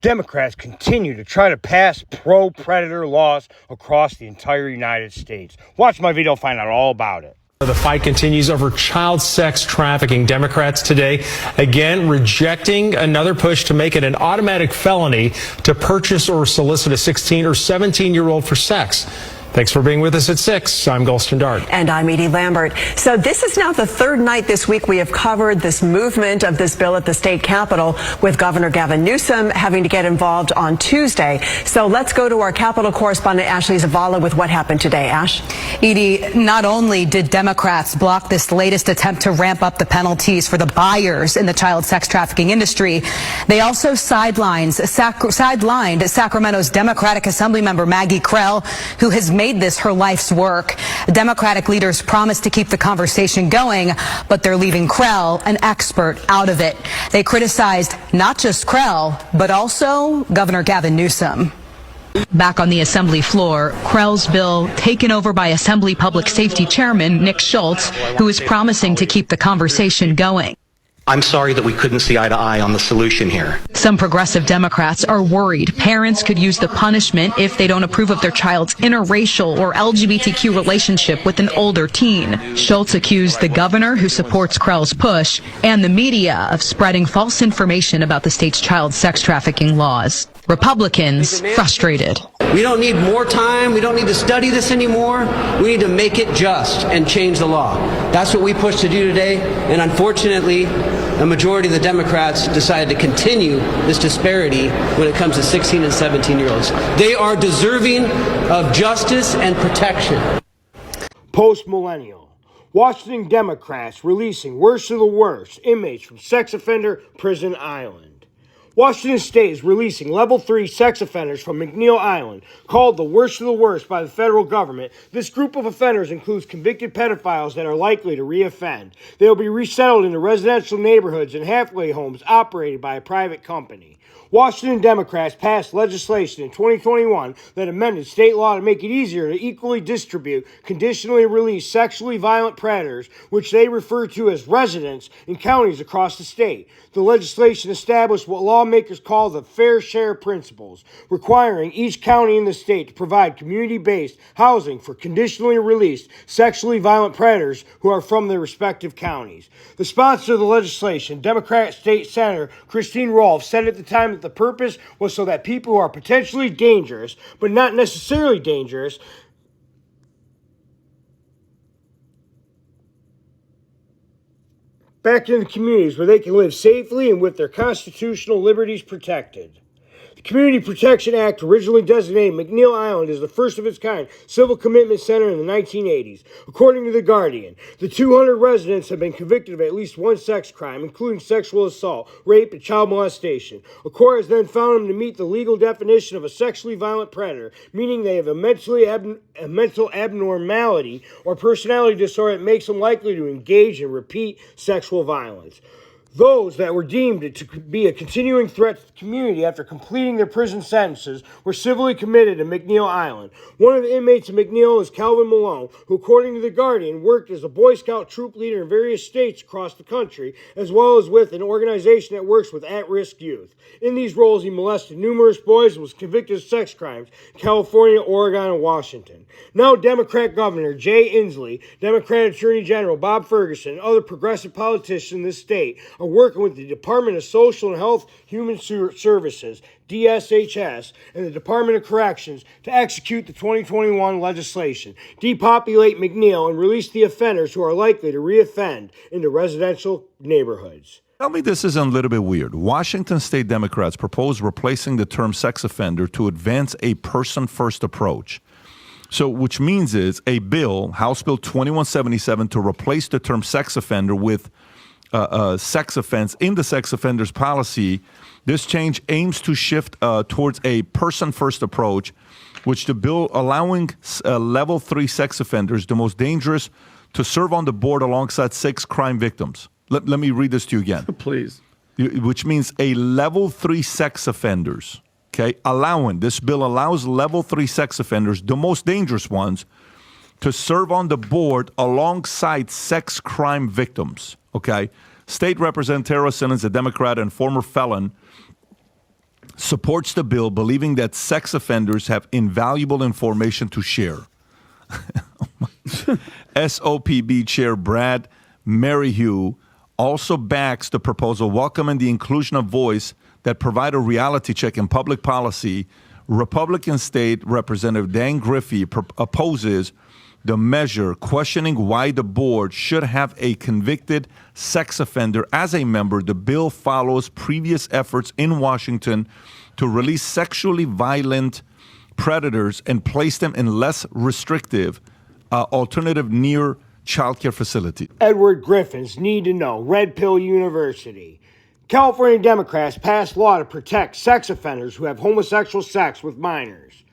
Democrats continue to try to pass pro-predator laws across the entire United States. Watch my video to find out all about it. The fight continues over child sex trafficking. Democrats today again rejecting another push to make it an automatic felony to purchase or solicit a 16 or 17-year-old for sex. Thanks for being with us at 6. I'm Gulston Dart. And I'm Edie Lambert. So this is now the third night this week we have covered this movement of this bill at the state capitol, with Governor Gavin Newsom having to get involved on Tuesday. So let's go to our Capitol correspondent Ashley Zavala with what happened today. Ash? Edie, not only did Democrats block this latest attempt to ramp up the penalties for the buyers in the child sex trafficking industry, they also sidelined Sacramento's Democratic Assemblymember Maggie Krell, who has made this her life's work. Democratic leaders promised to keep the conversation going, but they're leaving Krell, an expert, out of it. They criticized not just Krell, but also Governor Gavin Newsom. Back on the assembly floor, Krell's bill taken over by Assembly Public Safety Chairman Nick Schultz, who is promising to keep the conversation going. I'm sorry that we couldn't see eye to eye on the solution here. Some progressive Democrats are worried parents could use the punishment if they don't approve of their child's interracial or LGBTQ relationship with an older teen. Schultz accused the governor, who supports Krell's push, and the media of spreading false information about the state's child sex trafficking laws. Republicans frustrated. We don't need more time. We don't need to study this anymore. We need to make it just and change the law. That's what we pushed to do today. And unfortunately, a majority of the Democrats decided to continue this disparity when it comes to 16 and 17-year-olds. They are deserving of justice and protection. Post-millennial. Washington Democrats releasing worst of the worst inmates from sex offender prison island. Washington State is releasing level 3 sex offenders from McNeil Island, called the worst of the worst by the federal government. This group of offenders includes convicted pedophiles that are likely to reoffend. They will be resettled into residential neighborhoods and halfway homes operated by a private company. Washington Democrats passed legislation in 2021 that amended state law to make it easier to equally distribute conditionally released sexually violent predators, which they refer to as residents, in counties across the state. The legislation established what lawmakers call the fair share principles, requiring each county in the state to provide community-based housing for conditionally released sexually violent predators who are from their respective counties. The sponsor of the legislation, Democrat State Senator Christine Rolfe, said at the time that the purpose was so that people who are potentially dangerous, but not necessarily dangerous, back into communities where they can live safely and with their constitutional liberties protected. The Community Protection Act originally designated McNeil Island as the first of its kind civil commitment center in the 1980s. According to The Guardian, the 200 residents have been convicted of at least one sex crime, including sexual assault, rape, and child molestation. A court has then found them to meet the legal definition of a sexually violent predator, meaning they have a mental abnormality or personality disorder that makes them likely to engage in repeat sexual violence. Those that were deemed to be a continuing threat to the community after completing their prison sentences were civilly committed to McNeil Island. One of the inmates of McNeil is Calvin Malone, who, according to The Guardian, worked as a Boy Scout troop leader in various states across the country, as well as with an organization that works with at-risk youth. In these roles, he molested numerous boys and was convicted of sex crimes in California, Oregon, and Washington. Now, Democrat Governor Jay Inslee, Democrat Attorney General Bob Ferguson, and other progressive politicians in this state are working with the Department of Social and Health Human Services, DSHS, and the Department of Corrections to execute the 2021 legislation, depopulate McNeil, and release the offenders who are likely to reoffend into residential neighborhoods. Tell me this isn't a little bit weird. Washington State Democrats propose replacing the term sex offender to advance a person-first approach. So, which means is a bill, House Bill 2177, to replace the term sex offender with sex offense in the sex offenders policy. This change aims to shift towards a person-first approach, which the bill allowing level 3 sex offenders, the most dangerous, to serve on the board alongside 6 crime victims. Let me read this to you again. Please. Which means a level 3 sex offenders, okay, this bill allows level 3 sex offenders, the most dangerous ones, to serve on the board alongside sex crime victims, okay? State Representative Tara Simmons, a Democrat and former felon, supports the bill, believing that sex offenders have invaluable information to share. SOPB Chair Brad Merrihew also backs the proposal, welcoming the inclusion of voice that provide a reality check in public policy. Republican State Representative Dan Griffey opposes the measure, questioning why the board should have a convicted sex offender as a member. The bill follows previous efforts in Washington to release sexually violent predators and place them in less restrictive alternative near childcare facilities. Edward Griffin's Need to Know, Red Pill University. California Democrats passed law to protect sex offenders who have homosexual sex with minors.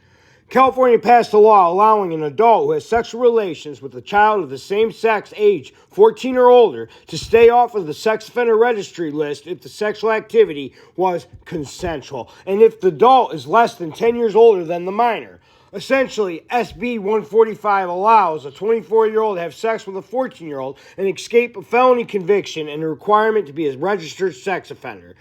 California passed a law allowing an adult who has sexual relations with a child of the same sex age 14 or older to stay off of the sex offender registry list if the sexual activity was consensual and if the adult is less than 10 years older than the minor. Essentially, SB 145 allows a 24-year-old to have sex with a 14-year-old and escape a felony conviction and a requirement to be a registered sex offender.